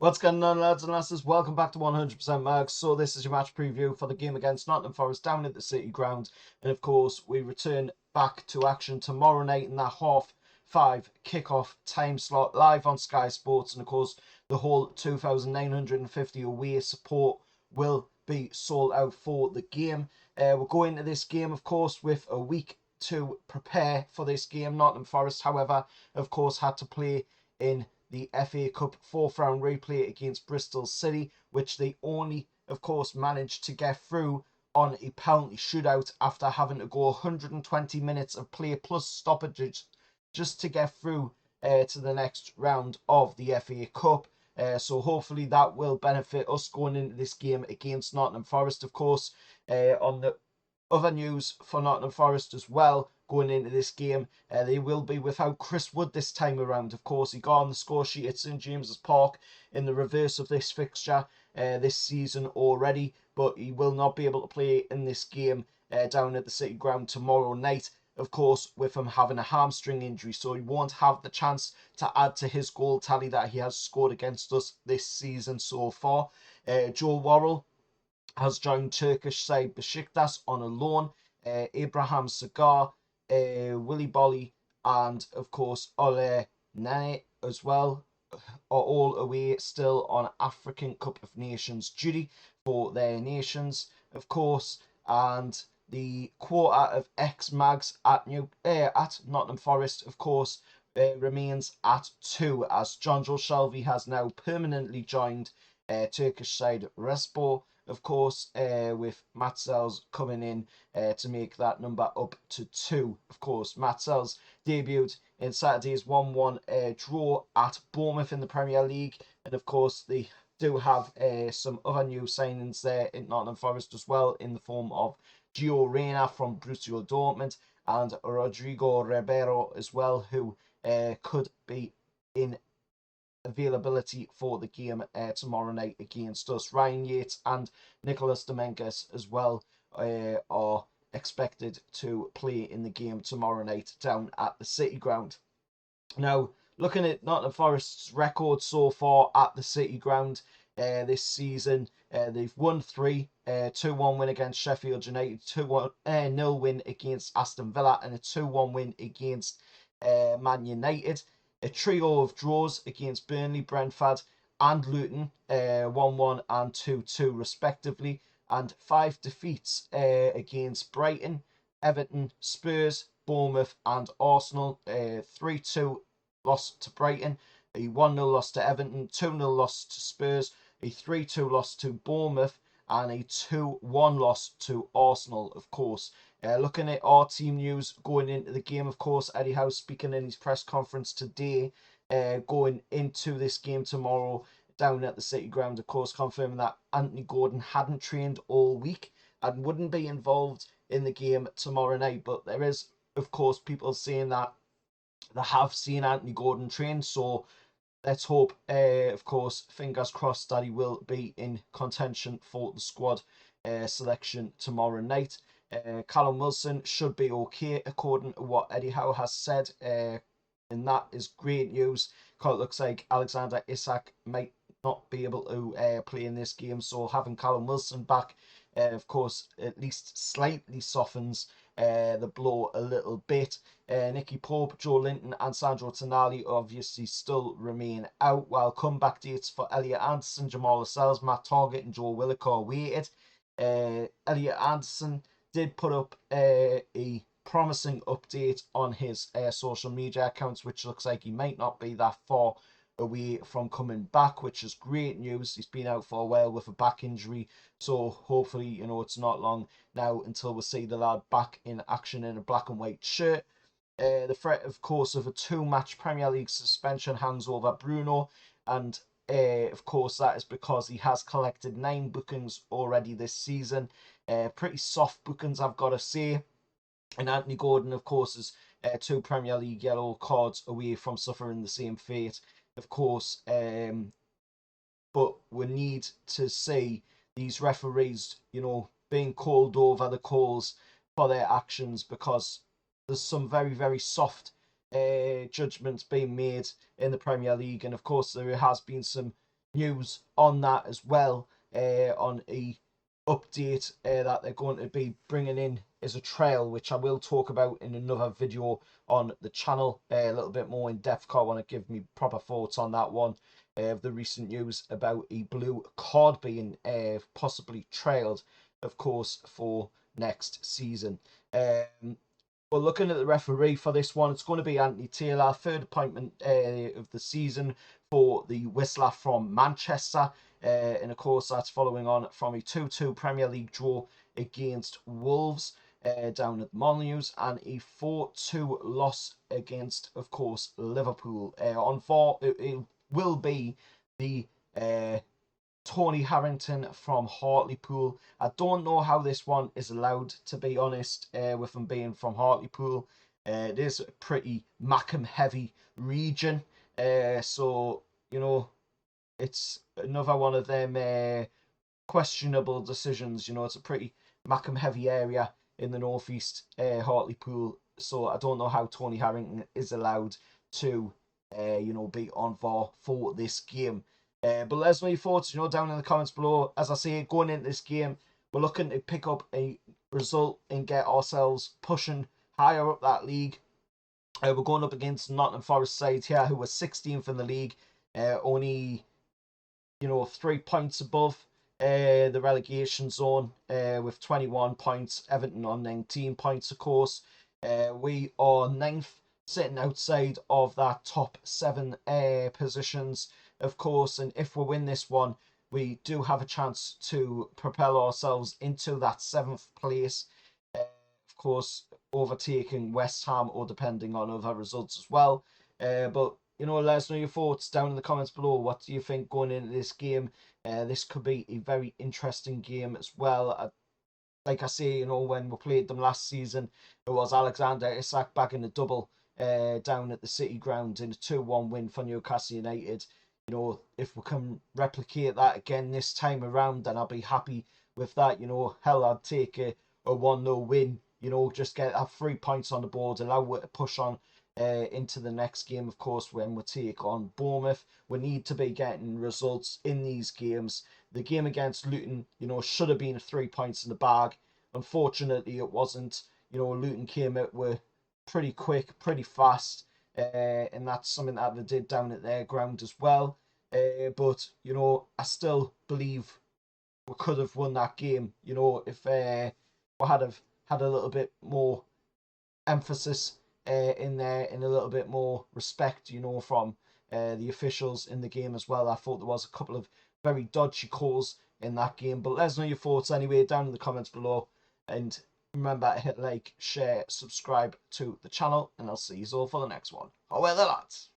What's going on, lads and lasses? Welcome back to 100% Mags. So this is your match preview for the game against Nottingham Forest down at the City Ground. And of course, we return back to action tomorrow night in that half-5 kickoff time slot live on Sky Sports. And of course, the whole 2,950 away support will be sold out for the game. We're going to this game, of course, with a week to prepare for this game. Nottingham Forest, however, of course, had to play in the FA Cup fourth round replay against Bristol City, which they only, of course, managed to get through on a penalty shootout after having to go 120 minutes of play plus stoppages just to get through to the next round of the FA Cup. So hopefully that will benefit us going into this game against Nottingham Forest. Of course, on the other news for Nottingham Forest as well going into this game, they will be without Chris Wood this time around. Of course, he got on the score sheet at St James's Park in the reverse of this fixture this season already, but he will not be able to play in this game down at the City Ground tomorrow night. Of course, with him having a hamstring injury, so he won't have the chance to add to his goal tally that he has scored against us this season so far. Joe Worrell has joined Turkish side Besiktas on a loan. Abraham Sagar, Willy Bolly, and of course Ole Nane as well are all away still on African Cup of Nations duty for their nations, of course. And the quota of ex-Mags at Nottingham Forest, of course, remains at 2, as John Joe Shelby has now permanently joined Turkish side Respo, of course, with Matt Sells coming in to make that number up to 2. Of course, Matt Sells debuted in Saturday's 1-1 draw at Bournemouth in the Premier League, and of course they do have some other new signings there in Nottingham Forest as well, in the form of Gio Reyna from Borussia Dortmund and Rodrigo Ribeiro as well, who could be in availability for the game tomorrow night against us. Ryan Yates and Nicholas Dominguez as well are expected to play in the game tomorrow night down at the City Ground. Now, looking at Nottingham Forest's record so far at the City Ground this season, they've won 3, 2-1 win against Sheffield United, 2-1 0 win against Aston Villa, and a 2-1 win against Man United. A trio of draws against Burnley, Brentford, and Luton, 1-1 and 2-2 respectively, and 5 defeats against Brighton, Everton, Spurs, Bournemouth, and Arsenal. 3-2 loss to Brighton, a 1-0 loss to Everton, 2-0 loss to Spurs, a 3-2 loss to Bournemouth, and a 2-1 loss to Arsenal, of course. Looking at our team news going into the game, of course, Eddie Howe speaking in his press conference today, going into this game tomorrow down at the City Ground, of course, confirming that Anthony Gordon hadn't trained all week and wouldn't be involved in the game tomorrow night. But there is, of course, people saying that they have seen Anthony Gordon train, so let's hope, of course, fingers crossed that he will be in contention for the squad selection tomorrow night. Callum Wilson should be okay, according to what Eddie Howe has said, and that is great news, because it looks like Alexander Isak might not be able to play in this game, so having Callum Wilson back, of course, at least slightly softens the blow a little bit. Nicky Pope, Joe Linton, and Sandro Tonali obviously still remain out, while comeback dates for Elliot Anderson, Jamal Lascelles, Matt Targett, and Joe Willock are waited. Elliot Anderson did put up a promising update on his social media accounts, which looks like he might not be that far away from coming back, which is great news. He's been out for a while with a back injury, so hopefully, it's not long now until we see the lad back in action in a black and white shirt. The threat, of course, of a 2-match Premier League suspension hangs over Bruno, and of course that is because he has collected 9 bookings already this season. Pretty soft bookings, I've got to say. And Anthony Gordon, of course, is 2 Premier League yellow cards away from suffering the same fate, of course. But we need to see these referees, being called over the calls for their actions, because there's some very, very soft judgments being made in the Premier League. And of course, there has been some news on that as well, on a update that they're going to be bringing in as a trail, which I will talk about in another video on the channel, a little bit more in depth. I want to give me proper thoughts on that one, of the recent news about a blue card being possibly trailed, of course, for next season. We're looking at the referee for this one. It's going to be Anthony Taylor, third appointment of the season for the Whistler from Manchester. And of course, that's following on from a 2-2 Premier League draw against Wolves down at Molyneux, and a 4-2 loss against, of course, Liverpool. On four, it will be the Tony Harrington from Hartlepool. I don't know how this one is allowed, to be honest, with them being from Hartlepool. It is a pretty Mackham heavy region. So, it's another one of them questionable decisions. It's a pretty Mackham heavy area in the northeast, Hartlepool. So I don't know how Tony Harrington is allowed to, be on VAR for this game. But let us know your thoughts, down in the comments below. As I say, going into this game, we're looking to pick up a result and get ourselves pushing higher up that league. We're going up against Nottingham Forest side here, who are 16th in the league, only 3 points above the relegation zone, with 21 points. Everton on 19 points, of course. We are 9th, sitting outside of that top 7 positions, of course. And if we win this one, we do have a chance to propel ourselves into that 7th place. Of course, overtaking West Ham, or depending on other results as well. But let us know your thoughts down in the comments below. What do you think going into this game? This could be a very interesting game as well. Like I say, when we played them last season, it was Alexander Isak back in the double down at the City Ground in a 2-1 win for Newcastle United. If we can replicate that again this time around, then I'll be happy with that. Hell, I'd take a 1-0 win. Just have 3 points on the board, allow it to push on into the next game, of course, when we take on Bournemouth. We need to be getting results in these games. The game against Luton, should have been 3 points in the bag. Unfortunately, it wasn't. Luton came out with pretty quick, pretty fast, and that's something that they did down at their ground as well. But I still believe we could have won that game. If we had had a little bit more emphasis in there, and a little bit more respect, from the officials in the game as well. I thought there was a couple of very dodgy calls in that game. But let us know your thoughts anyway down in the comments below. And remember to hit like, share, subscribe to the channel, and I'll see you all for the next one. How are the lads?